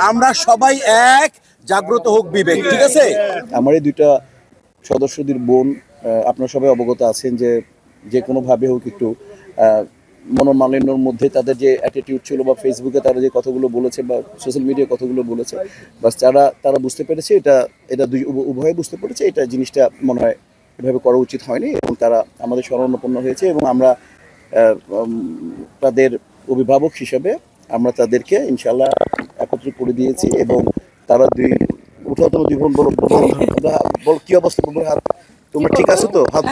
আমরা সবাই এক, জাগ্রত হোক বিবেক, ঠিক আছে? আমার এই দুইটা সদস্যদের বোন, আপনারা সবাই অবগত আছেন যে কোনোভাবে হোক একটু মনোমালিন্যর মধ্যে তাদের যে অ্যাটিটিউড ছিল বা ফেসবুকে তারা যে কথাগুলো বলেছে বা সোশ্যাল মিডিয়ায় কথাগুলো বলেছে, বাস তারা বুঝতে পেরেছে, এটা উভয়ে বুঝতে পেরেছে এটা জিনিসটা মনে হয় এভাবে করা উচিত হয়নি, এবং তারা আমাদের শরণাপন্ন হয়েছে, এবং আমরা তাদের অভিভাবক হিসেবে আমরা তাদেরকে ইনশাল্লাহ একত্রিত করে দিয়েছি, এবং তারা দুই বোন বল কি অবস্থা, হাত তোমরা ঠিক আছে তো? হাত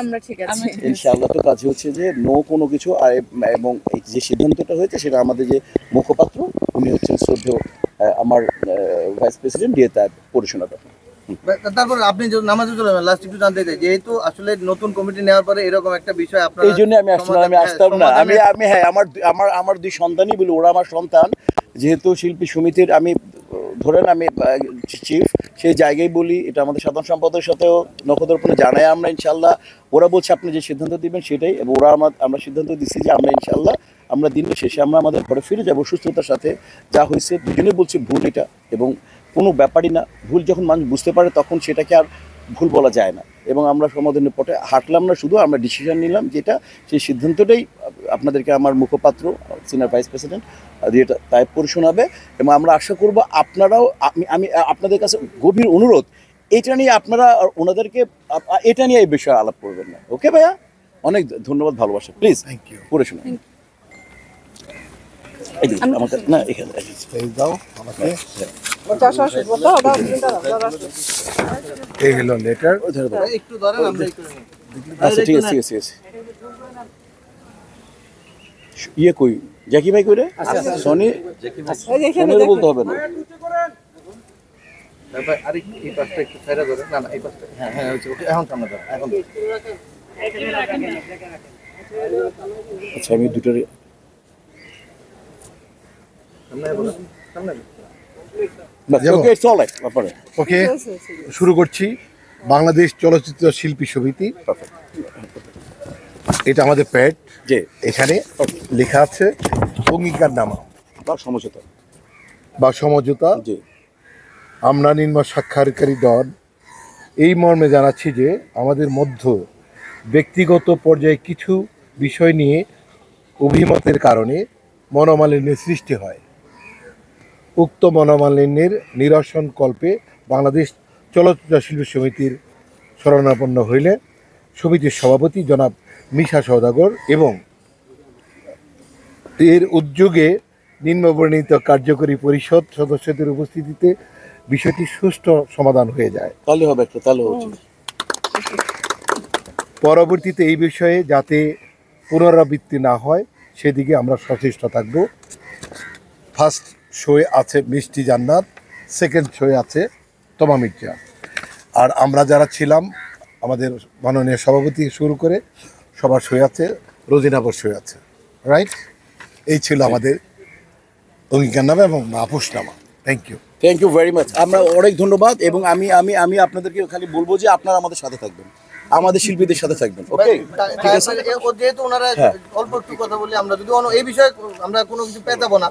আমরা ঠিক আছি ইনশাআল্লাহ। তো কাজ হচ্ছে যে নো কোনো কিছু, আর এবং এই যে সিদ্ধান্তটা হয়েছে সেটা আমাদের যে মুখপাত্র উনি হচ্ছেন শ্রদ্ধেয় আমার ভাইস প্রেসিডেন্ট দিয়ে তার পরিচালনা করেন। তারপর আপনি নামাজে চলে যাবেন, লাস্ট একটু জানতে চাই, যেহেতু আসলে নতুন কমিটি নেওয়ার পরে এরকম একটা বিষয় আপনারা, এই জন্য আমি আসতাম না। আমি হ্যাঁ, আমার দুই সন্তানই বলি, ওরা আমার সন্তান, যেহেতু শিল্পী সমিতির আমি ধরেন আমি চিফ, সেই জায়গায় বলি, এটা আমাদের সাধারণ সম্পাদকের সাথেও নখদর্পণে জানাই আমরা ইনশাল্লাহ। ওরা বলছে আপনি যে সিদ্ধান্ত দিবেন সেটাই, এবং আমরা সিদ্ধান্ত দিচ্ছি যে আমরা ইনশাল্লাহ আমরা দিনের শেষে আমরা আমাদের ঘরে ফিরে যাবো সুস্থতার সাথে। যা হয়েছে দুজনে বলছি ভুল এটা, এবং কোনো ব্যাপারই না, ভুল যখন মানুষ বুঝতে পারে তখন সেটাকে আর ভুল বলা যায় না, এবং আমরা সমাধানের পথে হাঁটলাম না, শুধু আমরা ডিসিশন নিলাম যেটা, সেই সিদ্ধান্তটাই আপনাদেরকে আমার মুখপাত্র সিনিয়র ভাইস প্রেসিডেন্ট দিয়ে তাই পরিশোনাবে, এবং আমরা আশা করব আপনারাও, আমি আপনাদের কাছে গভীর অনুরোধ, এটা নিয়ে আপনারা ওনাদেরকে এটা নিয়ে এই বিষয়ে আলাপ করবেন না। ওকে ভাইয়া, অনেক ধন্যবাদ, ভালোবাসা, প্লিজ থ্যাংক ইউ, পড়ে শোনা আমাকে না এখানে দাও আমাকে। এই হলো লেটার, একটু ধরেন আমরা একটু। আচ্ছা ঠিক আছে ঠিক আছে ঠিক আছে। ইয়ে কই জ্যাকি ভাই কইরে সনি সনি বলতে হবে না। তারপর আরে এই পাশটা একটু ছাইরা ধরে, না না এই পাশটা, হ্যাঁ হ্যাঁ হচ্ছে, ওকে এখন সামনে ধর, এখন আচ্ছা আমি দুটোর সামনে ওকে শুরু করছি। বাংলাদেশ চলচ্চিত্র শিল্পী সমিতি, এটা আমাদের প্যাড, যে এখানে লেখা আছে অঙ্গীকারনামা বা সমঝোতা। যে আমরা নিম্ন স্বাক্ষরকারী দল এই মর্মে জানাচ্ছি যে আমাদের মধ্য ব্যক্তিগত পর্যায়ে কিছু বিষয় নিয়ে অভিমতের কারণে মনোমালিন্যের সৃষ্টি হয়। উক্ত মনোমালিন্যের নিরসন কল্পে বাংলাদেশ চলচ্চিত্র শিল্পী সমিতির শরণাপন্ন হইলে সমিতির সভাপতি জনাব মিশা সওদাগর এবং এর উদ্যোগে নিম্নবর্ণিত কার্যকরী পরিষদ সদস্যদের উপস্থিতিতে বিষয়টি সুষ্ঠু সমাধান হয়ে যায়। তাহলে হবে একটা, তাহলে হচ্ছে পরবর্তীতে এই বিষয়ে যাতে পুনরাবৃত্তি না হয় সেদিকে আমরা সচেষ্ট থাকব। ফার্স্ট শোয়ে আছে মিষ্টি জান্নাত, সেকেন্ড শোয়ে আছে তমা মির্জা, আর আমরা যারা ছিলাম আমাদের মাননীয় সভাপতি শুরু করে সবার শোয়ে আছে, রোজিনাবর শোয়ে আছে, রাইট? এই ছিল আমাদের অঙ্গীকারনামা এবং আপোষনামা। Thank you very much. আমরা অনেক ধন্যবাদ, এবং আমি আমি আমি আপনাদেরকে খালি বলবো যে আপনারা আমাদের সাথে থাকবেন, আমাদের শিল্পীদের সাথে থাকবেন। ওকে ঠিক আছে। যেহেতু ওনারা অল্প একটু কথা বলি, আমরা যদি এই বিষয়ে আমরা কোনো কিছু পেতাবো না,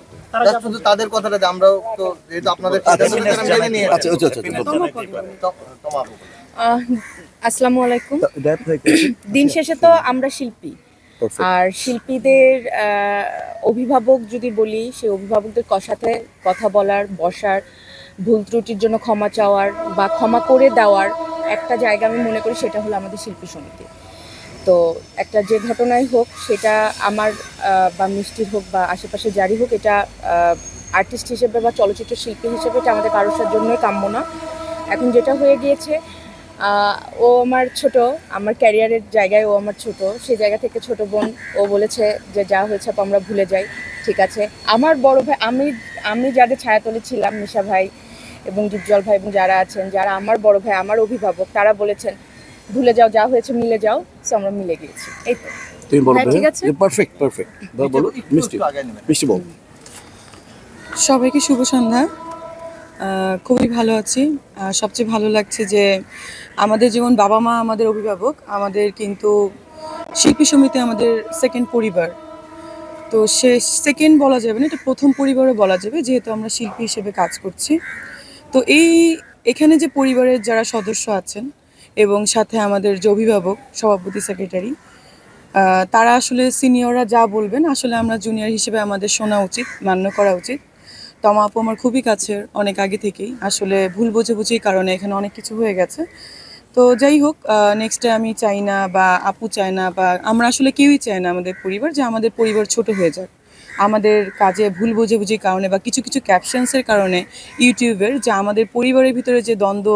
শুধু তাদের কথাটা আমরাও তো যেহেতু আপনাদের আসসালামু আলাইকুম। দিন শেষে তো আমরা শিল্পী, আর শিল্পীদের অভিভাবক যদি বলি, সেই অভিভাবকদের সাথে কথা বলার, বসার, ভুল ত্রুটির জন্য ক্ষমা চাওয়ার বা ক্ষমা করে দেওয়ার একটা জায়গা আমি মনে করি সেটা হলো আমাদের শিল্পী সমিতি। তো একটা যে ঘটনাই হোক, সেটা আমার বা মিষ্টির হোক বা আশেপাশে যারই হোক, এটা আর্টিস্ট হিসেবে বা চলচ্চিত্র শিল্পী হিসেবে এটা আমাদের কারোর জন্যই কাম্য না। এখন যেটা হয়ে গিয়েছে, ও আমার ছোট, আমার ক্যারিয়ারের জায়গায় ও আমার ছোট, সেই জায়গা থেকে ছোট বোন, ও বলেছে যে যা হয়েছে আমরা ভুলে যাই, ঠিক আছে। আমার বড় ভাই, আমি যাদের ছায়াতলে ছিলাম, মিশা ভাই এবং ডিপজল ভাই এবং যারা আছেন, যারা আমার বড় ভাই, আমার অভিভাবক, তারা বলেছেন ভুলে যাও, যা হয়েছে মিলে যাও। সো আমরা মিলে গিয়েছি। এই তো তুমি বলো, ঠিক আছে, পারফেক্ট পারফেক্ট। বলো মিষ্টি, মিষ্টি বল। সবাইকে শুভ সন্ধ্যা। খুবই ভালো আছি। সবচেয়ে ভালো লাগছে যে আমাদের যেমন বাবা মা আমাদের অভিভাবক, আমাদের কিন্তু শিল্পী সমিতি আমাদের সেকেন্ড পরিবার। তো সে সেকেন্ড বলা যাবে না, এটা প্রথম পরিবারও বলা যাবে, যেহেতু আমরা শিল্পী হিসেবে কাজ করছি। তো এখানে যে পরিবারের যারা সদস্য আছেন এবং সাথে আমাদের যে অভিভাবক, সভাপতি, সেক্রেটারি, তারা আসলে সিনিয়ররা যা বলবেন আসলে আমরা জুনিয়র হিসেবে আমাদের শোনা উচিত, মান্য করা উচিত। তমা আপু আমার খুবই কাছের, অনেক আগে থেকেই। আসলে ভুল বোঝাবুঝির কারণে এখানে অনেক কিছু হয়ে গেছে। তো যাই হোক, নেক্সটে আমি চাই না বা আপু চায় না বা আমরা আসলে কেউই চাই না আমাদের পরিবার যে আমাদের পরিবার ছোট হয়ে যাক। আমাদের কাজে ভুল বোঝাবুঝির কারণে বা কিছু কিছু ক্যাপশনসের কারণে ইউটিউবের যে আমাদের পরিবারের ভিতরে যে দ্বন্দ্ব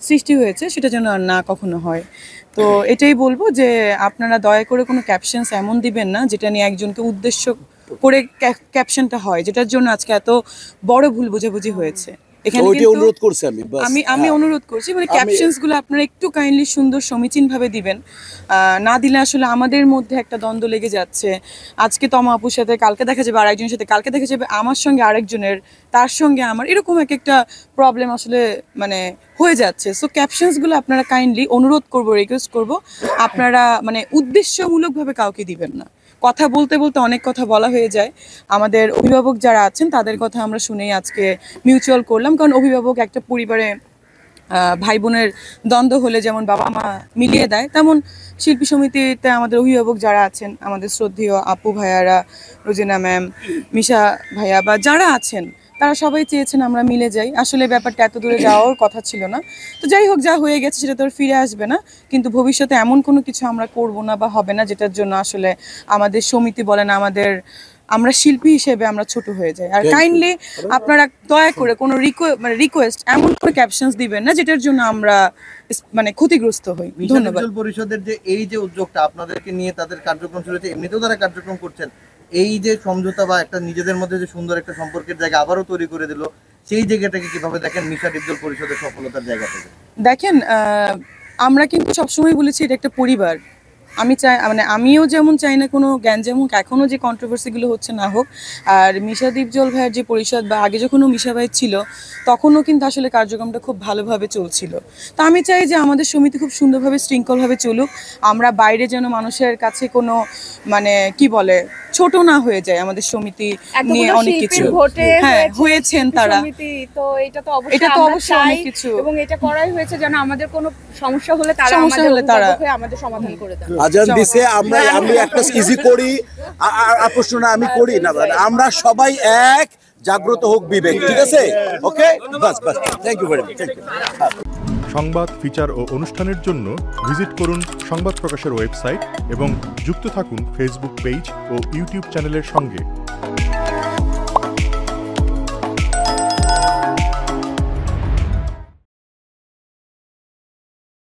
সৃষ্টি হয়েছে সেটা যেন আর না কখনো হয়। তো এটাই বলবো যে আপনারা দয়া করে কোনো ক্যাপশনস এমন দিবেন না যেটা নিয়ে একজনকে উদ্দেশ্য করে ক্যাপশনটা হয়, যেটার জন্য আজকে এত বড় ভুল বোঝাবুঝি হয়েছে। এখানে কিন্তু অনুরোধ করছি আমি অনুরোধ করছি, মানে ক্যাপশনস গুলো আপনারা একটু কাইন্ডলি সুন্দর সমীচীন ভাবে দিবেন। না দিলে আসলে আমাদের মধ্যে একটা দ্বন্দ্ব লেগে যাচ্ছে। আজকে তমা আপুর সাথে, কালকে দেখা যাবে আরেকজনের সাথে, কালকে দেখা যাবে আমার সঙ্গে আরেকজনের, তার সঙ্গে আমার, এরকম একটা প্রবলেম আসলে মানে হয়ে যাচ্ছে। সো ক্যাপশনস গুলো আপনারা কাইন্ডলি, অনুরোধ করব, রিকোয়েস্ট করব, আপনারা মানে উদ্দেশ্যমূলকভাবে কাউকে দিবেন না। কথা বলতে বলতে অনেক কথা বলা হয়ে যায়। আমাদের অভিভাবক যারা আছেন তাদের কথা আমরা শুনেই আজকে মিউচুয়াল করলাম, কারণ অভিভাবক একটা পরিবারে ভাই বোনের দ্বন্দ্ব হলে যেমন বাবা মা মিলিয়ে দেয়, তেমন শিল্পী সমিতিতে আমাদের অভিভাবক যারা আছেন, আমাদের শ্রদ্ধেয় আপু ভাইয়ারা, রোজিনা ম্যাম, মিশা ভাইয়া বা যারা আছেন, তারা সবাই চেয়েছেন আমরা মিলে যাই। আসলে ব্যাপারটা এত দূরে যাওয়ার কথা ছিল না। তো যাই হোক, যা হয়ে গেছে সেটা তো আর ফিরে আসবে না, কিন্তু ভবিষ্যতে এমন কোনো কিছু আমরা করব না বা হবে না যেটার জন্য আসলে আমাদের সমিতি বলেন, আমরা শিল্পী হিসেবে আমরা ছোট হয়ে যাই। আর কাইন্ডলি আপনারা দয়া করে কোনো রিকোয়েস্ট এমন কোনো ক্যাপশনস দিবেন না যেটার জন্য আমরা মানে ক্ষতিগ্রস্ত হই। ধন্যবাদ। পরিষদের যে এই যে উদ্যোগটা আপনাদেরকে নিয়ে তাদের কার্যক্রম শুরু হয়েছে, এমনিতেও তারা কার্যক্রম করছেন, এই যে সমঝোতা বা একটা নিজেদের মধ্যে যে সুন্দর একটা সম্পর্কের জায়গা আবারও তৈরি করে দিল, সেই জায়গাটাকে কিভাবে দেখেন মিশা ডিপজল পরিষদের সফলতার জায়গা থেকে? দেখেন, আমরা কিন্তু সবসময় বলেছি এটা একটা পরিবার। আমি চাই, মানে আমিও যেমন চাই না কোনো গ্যাঞ্জাম হোক, এখনও যে কন্ট্রোভার্সিগুলো হচ্ছে না হোক। আর মিশা ডিপজল ভাইয়ের যে পরিষদ বা আগে যখন মিশা ভাই ছিল তখনও কিন্তু আসলে কার্যক্রমটা খুব ভালোভাবে চলছিল। তো আমি চাই যে আমাদের সমিতি খুব সুন্দরভাবে শৃঙ্খলভাবে চলুক। আমরা বাইরে যেন মানুষের কাছে কোনো মানে কি বলে ছোট না হয়ে যায়। আমাদের সমিতি নিয়ে অনেক কিছু হয়েছেন তারা, তো এটা তো অবশ্যই অনেক কিছু, এবং এটা করাই হয়েছে যেন আমাদের কোনো সমস্যা হলে তারা আমাদের সমাধান করে দেন। আজান দিছে, আমি একটা ইজি করি, প্রশ্ন না আমি করি না, আমরা সবাই এক, জাগ্রত হোক বিবেক, ঠিক আছে? ওকে, বাস বাস, thank you very much, thank you. সংবাদ, ফিচার ও অনুষ্ঠানের জন্য ভিজিট করুন সংবাদ প্রকাশের ওয়েবসাইট এবং যুক্ত থাকুন ফেসবুক পেজ ও ইউটিউব চ্যানেলের সঙ্গে।